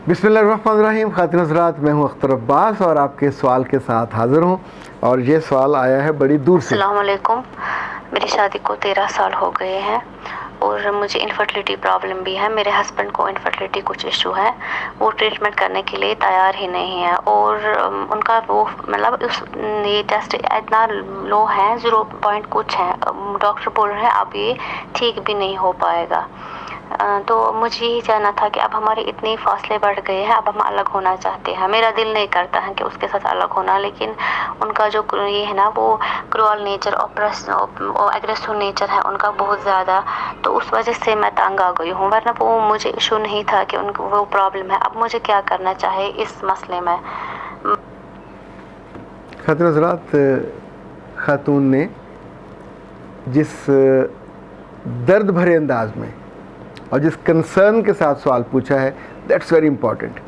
बिस्मिल्लाहिर्रहमानिर्रहीम। ख़ातिन हज़रात, मैं हूँ अख्तर अब्बास और आपके सवाल के साथ हाज़िर हूँ। और ये सवाल आया है बड़ी दूर से। अस्सलाम वालेकुम। मेरी शादी को 13 साल हो गए हैं और मुझे इनफर्टिलिटी प्रॉब्लम भी है। मेरे हस्बैंड को इनफर्टिलिटी कुछ इशू है, वो ट्रीटमेंट करने के लिए तैयार ही नहीं है और उनका वो मतलब ये टेस्ट इतना लो है, 0 कुछ है। डॉक्टर बोल रहे हैं अब ये ठीक भी नहीं हो पाएगा। तो मुझे ही जानना था कि अब हमारे इतने फासले बढ़ गए हैं, अब हम अलग होना चाहते हैं। मेरा दिल नहीं करता है कि उसके साथ अलग होना, लेकिन उनका जो ये है ना, वो क्रूअल नेचर, एग्रेसिव नेचर है उनका बहुत ज़्यादा, तो उस वजह से मैं तंग आ गई हूँ। वरना वो मुझे इशू नहीं था कि उनको वो प्रॉब्लम है। अब मुझे क्या करना चाहिए इस मसले में? ख़ातिन हज़रात, खातून ने जिस दर्द भरे अंदाज में और जिस कंसर्न के साथ सवाल पूछा है, दैट्स वेरी इम्पॉर्टेंट।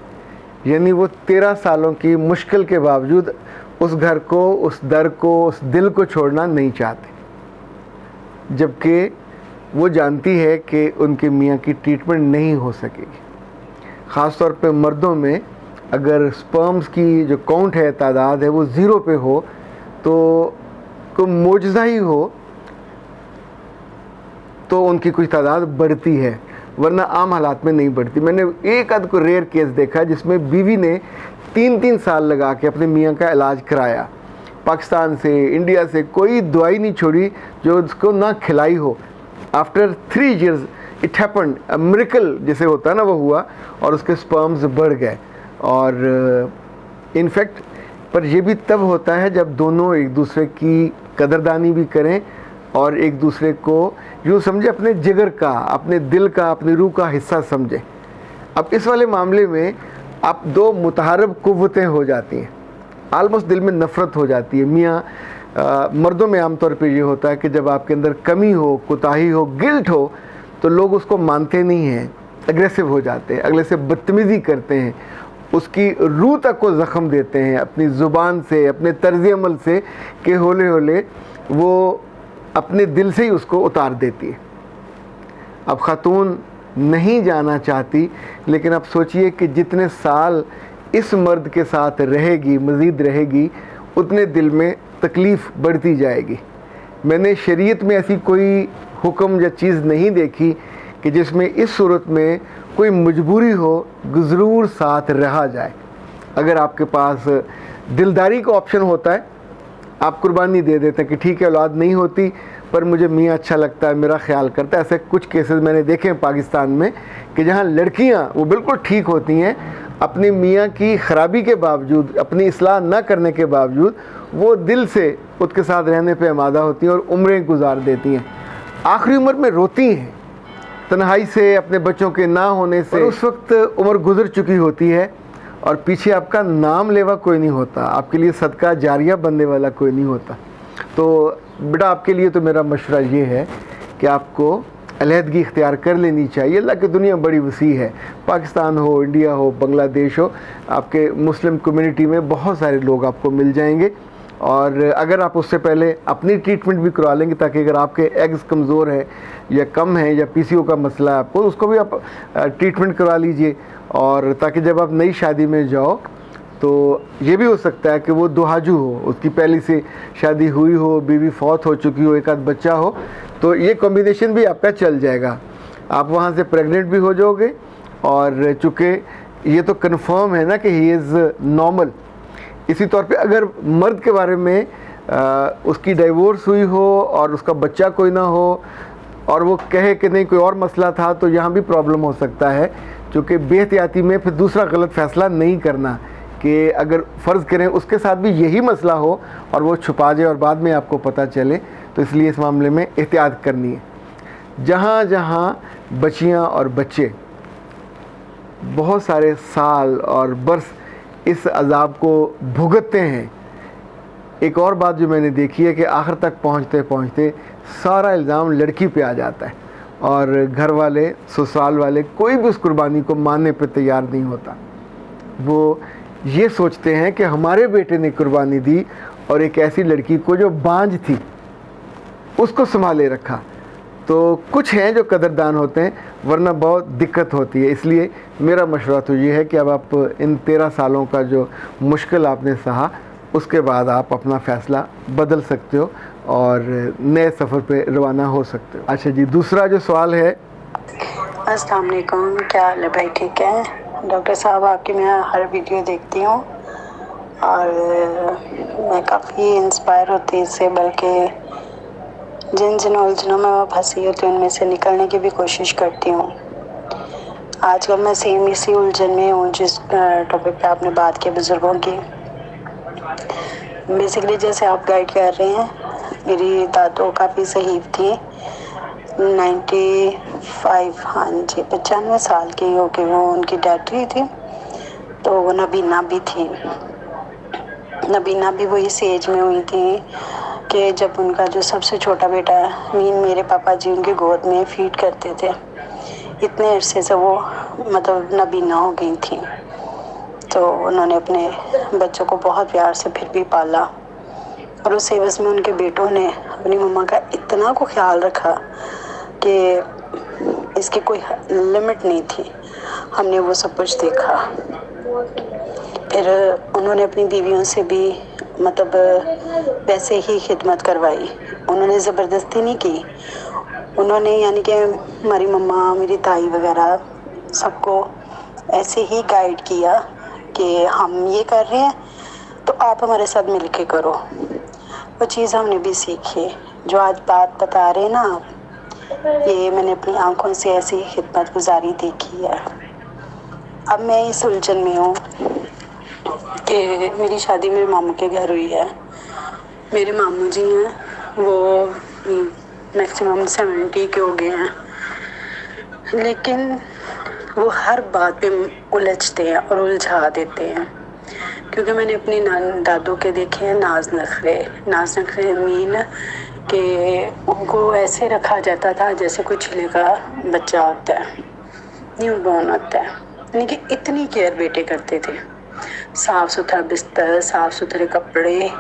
यानी वो 13 सालों की मुश्किल के बावजूद उस घर को, उस दर को, उस दिल को छोड़ना नहीं चाहते, जबकि वो जानती है कि उनके मियाँ की ट्रीटमेंट नहीं हो सकेगी। ख़ास तौर पे मर्दों में अगर स्पर्म्स की जो काउंट है, तादाद है, वो 0 पे हो तो कोई मोजज़ा ही हो तो उनकी कुछ तादाद बढ़ती है, वरना आम हालात में नहीं बढ़ती। मैंने एक आध को रेयर केस देखा है जिसमें बीवी ने 3-3 साल लगा के अपने मियाँ का इलाज कराया। पाकिस्तान से, इंडिया से कोई दवाई नहीं छोड़ी जो उसको ना खिलाई हो। After 3 years it happened, a miracle जैसे होता है ना, वो हुआ और उसके स्पर्म्स बढ़ गए। और इनफैक्ट पर ये भी तब होता है जब दोनों एक दूसरे की कदरदानी भी करें और एक दूसरे को यूँ समझे अपने जिगर का, अपने दिल का, अपनी रूह का हिस्सा समझे। अब इस वाले मामले में आप 2 मुतहारब कुव्वतें हो जाती हैं, आलमोस्ट दिल में नफ़रत हो जाती है। मियाँ मर्दों में आमतौर पे ये होता है कि जब आपके अंदर कमी हो, कोताही हो, गिल्ट हो, तो लोग उसको मानते नहीं हैं, एग्रेसिव हो जाते हैं, अगले से बदतमीज़ी करते हैं, उसकी रूह तक को ज़ख्म देते हैं अपनी ज़ुबान से, अपने तर्ज़ अमल से, कि होले होले वो अपने दिल से ही उसको उतार देती है। अब खातून नहीं जाना चाहती, लेकिन अब सोचिए कि जितने साल इस मर्द के साथ रहेगी, मज़ीद रहेगी, उतने दिल में तकलीफ़ बढ़ती जाएगी। मैंने शरीयत में ऐसी कोई हुक्म या चीज़ नहीं देखी कि जिसमें इस सूरत में कोई मजबूरी हो, ज़रूर साथ रहा जाए। अगर आपके पास दिलदारी का ऑप्शन होता है, आप कुर्बानी दे देते हैं कि ठीक है औलाद नहीं होती पर मुझे मियाँ अच्छा लगता है, मेरा ख्याल करता है। ऐसे कुछ केसेस मैंने देखे हैं पाकिस्तान में कि जहाँ लड़कियाँ वो बिल्कुल ठीक होती हैं, अपनी मियाँ की ख़राबी के बावजूद, अपनी इस्लाह न करने के बावजूद वो दिल से उसके साथ रहने पे आमादा होती हैं और उम्रें गुजार देती हैं। आखिरी उम्र में रोती हैं तन्हाई से, अपने बच्चों के ना होने से। उस वक्त उम्र गुजर चुकी होती है और पीछे आपका नाम लेवा कोई नहीं होता, आपके लिए सदका जारिया बनने वाला कोई नहीं होता। तो बेटा, आपके लिए तो मेरा मशवरा ये है कि आपको अलहदगी इख्तियार कर लेनी चाहिए। अल्लाह की दुनिया बड़ी वसी है, पाकिस्तान हो, इंडिया हो, बांग्लादेश हो, आपके मुस्लिम कम्युनिटी में बहुत सारे लोग आपको मिल जाएंगे। और अगर आप उससे पहले अपनी ट्रीटमेंट भी करवा लेंगे, ताकि अगर आपके एग्स कमज़ोर हैं या कम हैं या पीसीओ का मसला है आपको, उसको भी आप ट्रीटमेंट करवा लीजिए। और ताकि जब आप नई शादी में जाओ तो ये भी हो सकता है कि वो दुहाजू हो, उसकी पहली से शादी हुई हो, बीवी फौत हो चुकी हो, एक आध बच्चा हो, तो ये कॉम्बिनेशन भी आपका चल जाएगा। आप वहाँ से प्रेग्नेंट भी हो जाओगे। और चूँकि ये तो कन्फर्म है ना कि ही इज़ नॉर्मल। इसी तौर पे अगर मर्द के बारे में उसकी डाइवोर्स हुई हो और उसका बच्चा कोई ना हो और वो कहे कि नहीं कोई और मसला था, तो यहाँ भी प्रॉब्लम हो सकता है। क्योंकि बेहतियाती में फिर दूसरा गलत फ़ैसला नहीं करना कि अगर फ़र्ज़ करें उसके साथ भी यही मसला हो और वो छुपा जाए और बाद में आपको पता चले, तो इसलिए इस मामले में एहतियात करनी है। जहाँ जहाँ बच्चियाँ और बच्चे बहुत सारे साल और बरस इस अज़ाब को भुगतते हैं, एक और बात जो मैंने देखी है कि आखिर तक पहुँचते पहुँचते सारा इल्ज़ाम लड़की पे आ जाता है और घर वाले, ससुराल वाले कोई भी उस कुर्बानी को मानने पे तैयार नहीं होता। वो ये सोचते हैं कि हमारे बेटे ने कुर्बानी दी और एक ऐसी लड़की को जो बांझ थी उसको संभाले रखा। तो कुछ हैं जो कदरदान होते हैं, वरना बहुत दिक्कत होती है। इसलिए मेरा मशवरा तो ये है कि अब आप इन 13 सालों का जो मुश्किल आपने सहा, उसके बाद आप अपना फ़ैसला बदल सकते हो और नए सफ़र पे रवाना हो सकते हो। अच्छा जी, दूसरा जो सवाल है। अस्सलाम वालेकुम, क्या हाल है भाई? ठीक है डॉक्टर साहब, आपकी मैं हर वीडियो देखती हूँ और मैं काफ़ी इंस्पायर होती इससे, बल्कि जिन जिन उलझनों में मैं फंसी होती हूँ उनमें से निकलने की भी कोशिश करती हूँ। आजकल मैं सेम इसी उलझन में हूँ जिस टॉपिक पे आपने बात की बुज़ुर्गों की। बेसिकली जैसे आप गाइड कर रहे हैं, मेरी दादो काफ़ी सहीफ थी, 95, हाँ जी 95 साल की हो के वो उनकी डेथ हुई थी। तो वो नबीना भी थी, नबीना भी वही इस एज में हुई थी कि जब उनका जो सबसे छोटा बेटा मीन मेरे पापा जी उनकी गोद में फीड करते थे। इतने अरसे से वो मतलब नबीना हो गई थी। तो उन्होंने अपने बच्चों को बहुत प्यार से फिर भी पाला और उस एवज में उनके बेटों ने अपनी मम्मा का इतना को ख्याल रखा कि इसकी कोई लिमिट नहीं थी। हमने वो सब कुछ देखा। फिर उन्होंने अपनी बीवियों से भी मतलब वैसे ही खिदमत करवाई, उन्होंने ज़बरदस्ती नहीं की। उन्होंने यानी कि हमारी मम्मा, मेरी ताई वगैरह सबको ऐसे ही गाइड किया कि हम ये कर रहे हैं तो आप हमारे साथ मिल के करो। वो चीज़ हमने भी सीखी। जो आज बात बता रहे हैं ना आप, ये मैंने अपनी आंखों से ऐसी खिदमत गुजारी देखी है। अब मैं इस उलझन में हूँ कि मेरी शादी मेरे मामू के घर हुई है। मेरे मामू जी हैं वो मैक्सिमम 70 के हो गए हैं, लेकिन वो हर बात पे उलझते हैं और उलझा देते हैं। क्योंकि मैंने अपनी दादों के देखे हैं नाज नखरे मीन कि उनको ऐसे रखा जाता था जैसे कोई छिले का बच्चा होता है, न्यू बॉर्न होता है। यानी कि इतनी केयर बेटे करते थे, साफ़ सुथरा बिस्तर, साफ़ सुथरे कपड़े।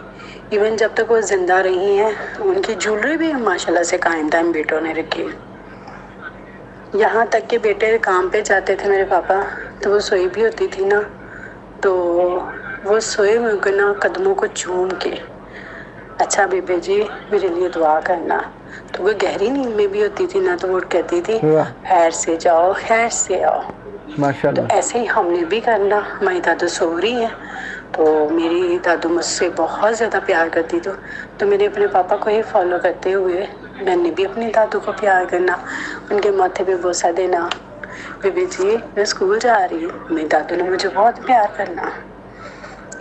इवन जब तक वो ज़िंदा रही हैं उनकी ज्वेलरी भी माशाल्लाह से कायम दायम बेटों ने रखी। यहाँ तक कि बेटे काम पे जाते थे मेरे पापा, तो वो सोई भी होती थी ना, तो वो सोए हुए को ना कदमों को चूम के, अच्छा बेबे जी मेरे लिए दुआ करना। तो वो गहरी नींद में भी होती थी ना, तो वो कहती थी खैर से जाओ, खैर से आओ। माशाल्लाह। तो ऐसे ही हमने भी करना। हमारी दादू सो रही है तो मेरी दादू मुझसे बहुत ज़्यादा प्यार करती थी, तो मैंने अपने पापा को ही फॉलो करते हुए मैंने भी अपनी दादू को प्यार करना, उनके माथे पे बोसा देना, बेबी जी मैं स्कूल जा रही हूँ। मेरी दादू ने मुझे बहुत प्यार करना।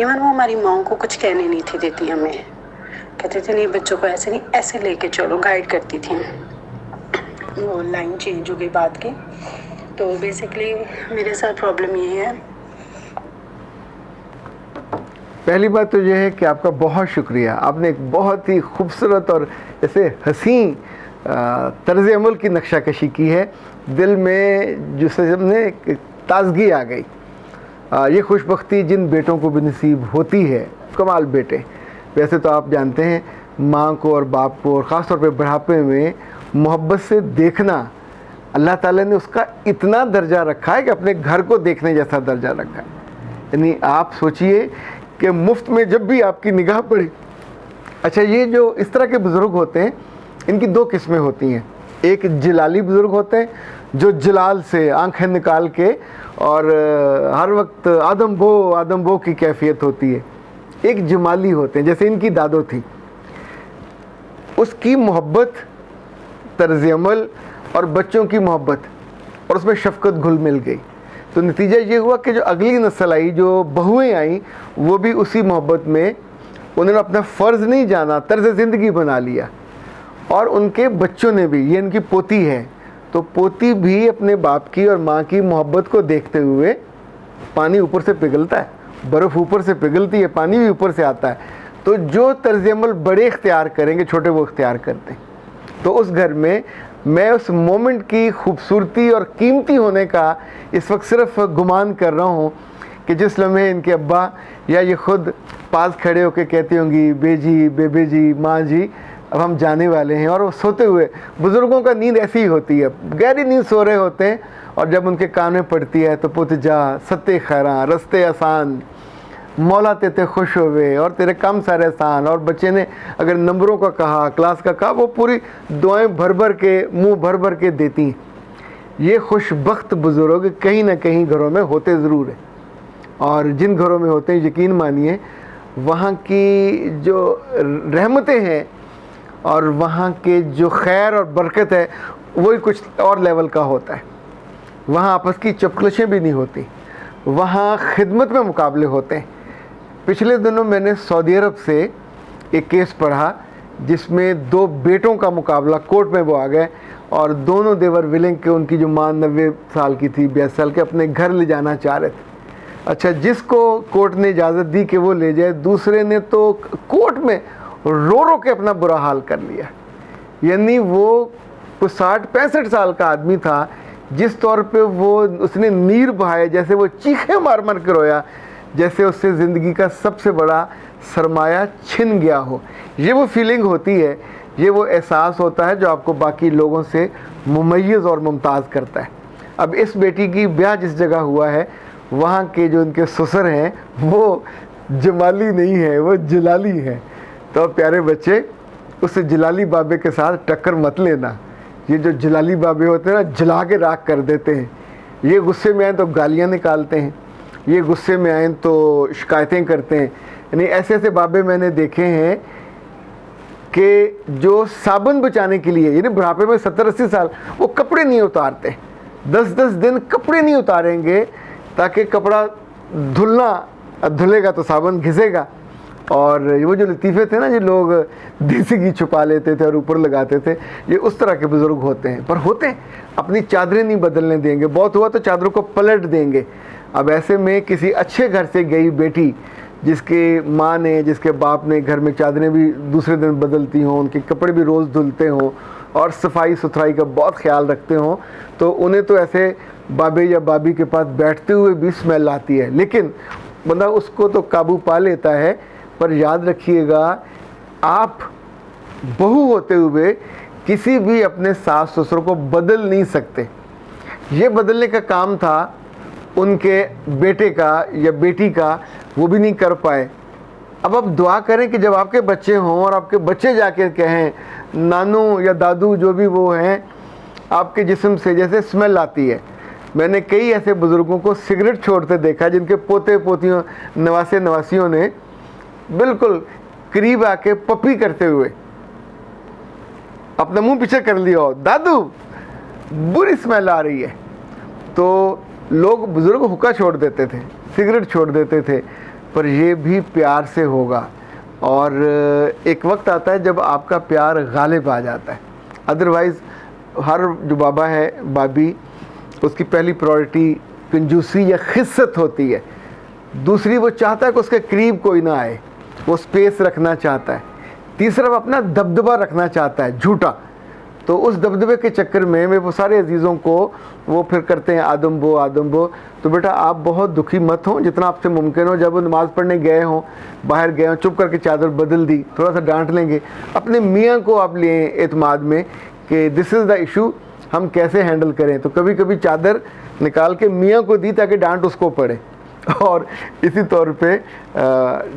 इवन वो हमारी माँ को कुछ कहने नहीं थी देती, हमें कहते थे नहीं बच्चों को ऐसे नहीं, ऐसे लेके चलो, गाइड करती थी। वो लाइन चेंज हो गई बात की। तो बेसिकली मेरे साथ प्रॉब्लम ये है। पहली बात तो ये है कि आपका बहुत शुक्रिया, आपने एक बहुत ही खूबसूरत और ऐसे हसीन तर्ज अमल की नक्शाकशी की है। दिल में जिससे ने ताजगी आ गई। ये खुशबख्ती जिन बेटों को भी नसीब होती है, कमाल बेटे। वैसे तो आप जानते हैं माँ को और बाप को, और ख़ास तौर पे बुढ़ापे में मोहब्बत से देखना, अल्लाह ताला ने उसका इतना दर्जा रखा है कि अपने घर को देखने जैसा दर्जा रखा है। यानी आप सोचिए कि मुफ्त में जब भी आपकी निगाह पड़ी। अच्छा, ये जो इस तरह के बुज़ुर्ग होते हैं, इनकी दो किस्में होती हैं। एक जलाली बुज़ुर्ग होते हैं जो जलाल से आंखें निकाल के और हर वक्त आदम बो की कैफियत होती है। एक जमाली होते हैं, जैसे इनकी दादो थी, उसकी मोहब्बत, तर्ज अमल और बच्चों की मोहब्बत और उसमें शफ़क़त घुल मिल गई। तो नतीजा ये हुआ कि जो अगली नस्ल आई, जो बहुएँ आई, वो भी उसी मोहब्बत में उन्होंने अपना फ़र्ज़ नहीं जाना, तर्ज़ ज़िंदगी बना लिया। और उनके बच्चों ने भी, ये इनकी पोती है, तो पोती भी अपने बाप की और माँ की मोहब्बत को देखते हुए, पानी ऊपर से पिघलता है, बर्फ़ ऊपर से पिघलती है, पानी भी ऊपर से आता है, तो जो तर्ज़ अमल बड़े इख्तियार करेंगे छोटे वो इख्तियार करते हैं। तो उस घर में मैं उस मोमेंट की खूबसूरती और कीमती होने का इस वक्त सिर्फ गुमान कर रहा हूँ कि जिस लम्हे इनके अब्बा या ये ख़ुद पास खड़े होकर कहती होंगी बेजी, बेबे जी, माँ जी, अब हम जाने वाले हैं। और वो सोते हुए, बुज़ुर्गों का नींद ऐसी ही होती है, गहरी नींद सो रहे होते हैं, और जब उनके कान में पड़ती है तो पुत जा सत्ते खैरा रस्ते आसान, मौला तेते खुश होवे और तेरे काम सारे आसान। और बच्चे ने अगर नंबरों का कहा, क्लास का कहा, वो पूरी दुआएं भर भर के, मुंह भर भर के देती हैं। ये खुशबख्त बुज़ुर्ग कहीं ना कहीं घरों में होते ज़रूर हैं, और जिन घरों में होते हैं यकीन मानिए वहाँ की जो रहमतें हैं और वहाँ के जो खैर और बरकत है वही कुछ और लेवल का होता है। वहाँ आपस की चपकलशें भी नहीं होती, वहाँ खिदमत में मुकाबले होते हैं। पिछले दिनों मैंने सऊदी अरब से एक केस पढ़ा जिसमें 2 बेटों का मुकाबला, कोर्ट में वो आ गए और दोनों देवर विलिंग के, उनकी जो माँ 90 साल की थी, 82 साल के, अपने घर ले जाना चाह रहे थे। अच्छा, जिसको कोर्ट ने इजाज़त दी कि वो ले जाए, दूसरे ने तो कोर्ट में रो रो के अपना बुरा हाल कर लिया। यानी वो 60-65 साल का आदमी था, जिस तौर पे वो उसने नीर बहाए, जैसे वो चीखे मार मार के रोया, जैसे उससे ज़िंदगी का सबसे बड़ा सरमाया छिन गया हो। ये वो फीलिंग होती है, ये वो एहसास होता है जो आपको बाकी लोगों से मुमय्यज़ और मुमताज़ करता है। अब इस बेटी की ब्याह जिस जगह हुआ है, वहाँ के जो उनके ससुर हैं वो जमाली नहीं है, वो जलाली है। तो प्यारे बच्चे, उस जलाली बाबे के साथ टक्कर मत लेना। ये जो जलाली बाबे होते हैं ना, जला के राख कर देते हैं। ये गुस्से में आए तो गालियाँ निकालते हैं, ये गुस्से में आए तो शिकायतें करते हैं। यानी ऐसे ऐसे बाबे मैंने देखे हैं कि जो साबुन बचाने के लिए, यानी बुढ़ापे में 70-80 साल, वो कपड़े नहीं उतारते, 10-10 दिन कपड़े नहीं उतारेंगे ताकि कपड़ा धुलेगा तो साबुन घिसेगा। और वो जो लतीफ़े थे ना, जो लोग देसी घी छुपा लेते थे और ऊपर लगाते थे, ये उस तरह के बुज़ुर्ग होते हैं। पर होते हैं, अपनी चादरें नहीं बदलने देंगे, बहुत हुआ तो चादरों को पलट देंगे। अब ऐसे में किसी अच्छे घर से गई बेटी, जिसके माँ ने, जिसके बाप ने घर में चादरें भी दूसरे दिन बदलती हों, उनके कपड़े भी रोज़ धुलते हों और सफाई सुथराई का बहुत ख्याल रखते हों, तो उन्हें तो ऐसे बाबे या बाबी के पास बैठते हुए भी स्मेल आती है। लेकिन बंदा उसको तो काबू पा लेता है। पर याद रखिएगा, आप बहू होते हुए किसी भी अपने सास ससुर को बदल नहीं सकते। ये बदलने का काम था उनके बेटे का या बेटी का, वो भी नहीं कर पाए। अब आप दुआ करें कि जब आपके बच्चे हों और आपके बच्चे जाके कहें, नानू या दादू जो भी वो हैं, आपके जिस्म से जैसे स्मेल आती है। मैंने कई ऐसे बुज़ुर्गों को सिगरेट छोड़ते देखा, जिनके पोते पोतियों, नवासे नवासियों ने बिल्कुल करीब आके पप्पी करते हुए अपना मुंह पीछे कर लिया, दादू बुरी स्मेल आ रही है। तो लोग, बुज़ुर्ग हुक्का छोड़ देते थे, सिगरेट छोड़ देते थे, पर ये भी प्यार से होगा। और एक वक्त आता है जब आपका प्यार गालिब आ जाता है। अदरवाइज़ हर जो बाबा है, बाबी, उसकी पहली प्रायोरिटी कंजूसी या खिस्सत होती है। दूसरी, वो चाहता है कि उसके करीब कोई ना आए, वो स्पेस रखना चाहता है। तीसरा, वो अपना दबदबा रखना चाहता है, झूठा। तो उस दबदबे के चक्कर में वो सारे अजीज़ों को वो फिर करते हैं आदम बो। तो बेटा, आप बहुत दुखी मत हो, जितना आपसे मुमकिन हो। जब वो नमाज़ पढ़ने गए हों, बाहर गए हों, चुप करके चादर बदल दी, थोड़ा सा डांट लेंगे। अपने मियाँ को आप लें एतमाद में कि दिस इज़ द इशू, हम कैसे हैंडल करें। तो कभी कभी चादर निकाल के मियाँ को दी ताकि डांट उसको पड़े। और इसी तौर पे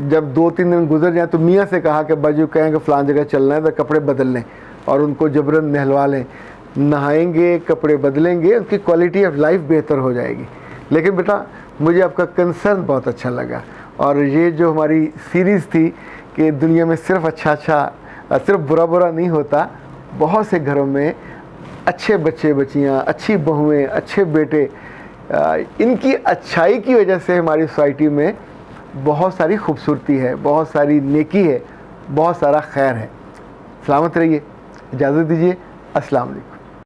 जब 2-3 दिन गुजर जाए तो मियाँ से कहा कि बाजू कहें कि फ़लाँ जगह चलना है तो कपड़े बदल लें, और उनको जबरन नहलवा लें। नहाएंगे, कपड़े बदलेंगे, उनकी क्वालिटी ऑफ लाइफ बेहतर हो जाएगी। लेकिन बेटा, मुझे आपका कंसर्न बहुत अच्छा लगा। और ये जो हमारी सीरीज़ थी कि दुनिया में सिर्फ अच्छा, सिर्फ बुरा नहीं होता, बहुत से घरों में अच्छे बच्चे बच्चियाँ, अच्छी बहुएँ, अच्छे बेटे, इनकी अच्छाई की वजह से हमारी सोसाइटी में बहुत सारी खूबसूरती है, बहुत सारी नेकी है, बहुत सारा खैर है। सलामत रहिए, इजाज़त दीजिए। अस्सलाम वालेकुम।